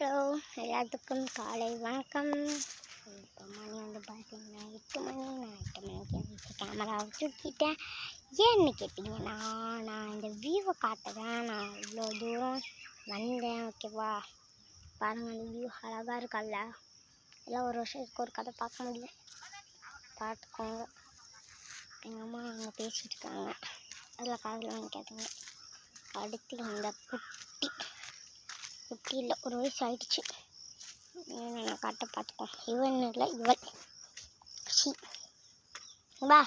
Hello, எல்லாத்துக்கும் காலை வணக்கம். இப்போ மணி வந்து பார்த்தீங்கன்னா 8 மணி. நான் 8 மணிக்கு வந்து கேமராவை தூக்கிட்டேன். ஏன்னு கேட்டிங்கன்னா, நான் இந்த வியூவை காட்டுறேன். நான் இவ்வளோ தூரம் வந்தேன், ஓகேவா? பாருங்கள், இந்த வியூ அழகாக இருக்கல்ல. எல்லாம் ஒரு வருஷத்துக்கு ஒரு கதை பார்க்க முடியும், பார்த்துக்கோங்க. எங்கள் அம்மா அங்கே பேசிகிட்டு இருக்காங்க, அதில் காதில் வாங்கி கேட்டுங்க. அடுத்து இந்த குட்டியில் ஒரு வயசு ஆயிடுச்சு. நான் காட்ட பார்த்துக்கோ. இவன் இல்லை, இவள் சி வா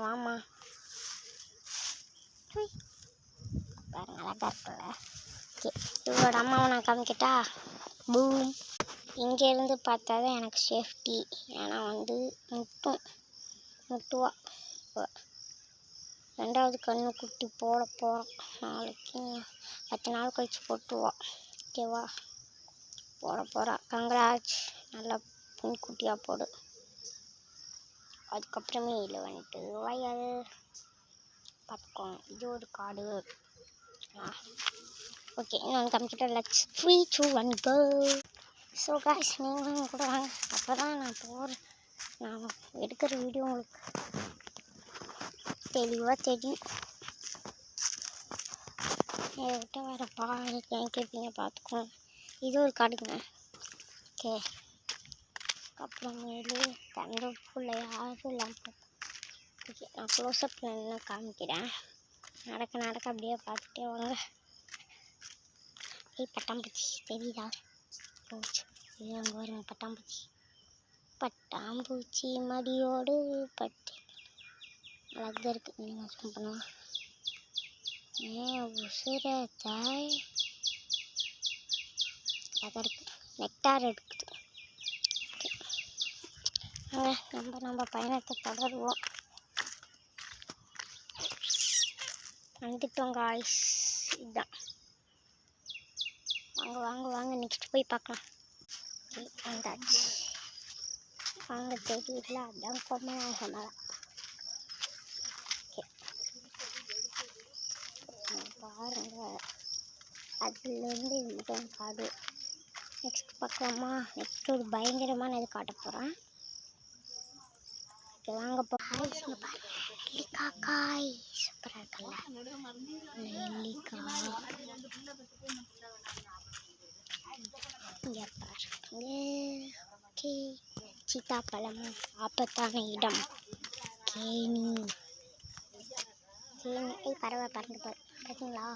வாமா. பாருங்க, அழகா இருக்குல்ல. ஓகே, இவளோட அம்மாவை நான் காமிக்கிட்டா. பூம். இங்கேருந்து பார்த்தா தான் எனக்கு சேஃப்டி. ஏன்னா வந்து முட்டுவா. ரெண்டாவது கண்ணு குட்டி போட போகிறோம். நாளைக்கு 10 நாள் கழிச்சு போட்டுருவோம், ஓகேவா? போட போகிறா. கங்க்ராட்ஸ், நல்லா குட்டியாக போடு. அதுக்கப்புறமே இதில் வந்துட்டு வயல் பார்த்துக்கோங்க. இது ஒரு காடு. ஓகே, இன்னொன்று computer. Let's 3, 2, 1 go. So guys, நீங்களும் கூட வாங்க. அப்போ தான் நான் எடுக்கிற வீடியோ உங்களுக்கு தெளிவாக தெரியும். என்கிட்ட வேறு பால் கேட்பீங்க, பார்த்துக்கோங்க. இது ஒரு காடுங்க, ஓகே. அப்புறமேலு தண்டப்புள்ள யாரும் இல்லாமல். ஓகே, நான் க்ளோஸ்அப்பில் என்ன காமிக்கிறேன். நடக்க அப்படியே பார்த்துட்டே வாங்க. பட்டாம்பூச்சி தெரியுதா? போச்சு, இது அங்கே வருங்க. பட்டாம்பூச்சி மடியோடு பட்டு அழகாக இருக்குது. நீங்கள் சும்மா பண்ணுவோம். உசுர தாய் அழகாக இருக்குது. நெக்டார் எடுக்குது. நம்ம பயணத்தை தொடருவோம். வந்துட்டோம் காய்ஸ். இதுதான். வாங்க நெக்ஸ்ட் போய் பார்க்கலாம். வந்தாச்சு. வாங்க, தெரியல, அதான் கொம்மநாயக மலை. பாருங்க, அதுலேருந்து இதுதான் காடு. நெக்ஸ்ட் பார்க்கலாமா? நெக்ஸ்ட் ஒரு பயங்கரமான இது காட்ட போகிறேன். ஓகே, வாங்க பாருங்க. நெல்லிக்காய் சூப்பராக இருக்குல்ல. நெல்லிக்காய் இங்கே பாருங்க. ஓகே, சீத்தாப்பழம் ஆபத்தான இடம். கேணி பறவை பறந்து பார்த்தீங்களா?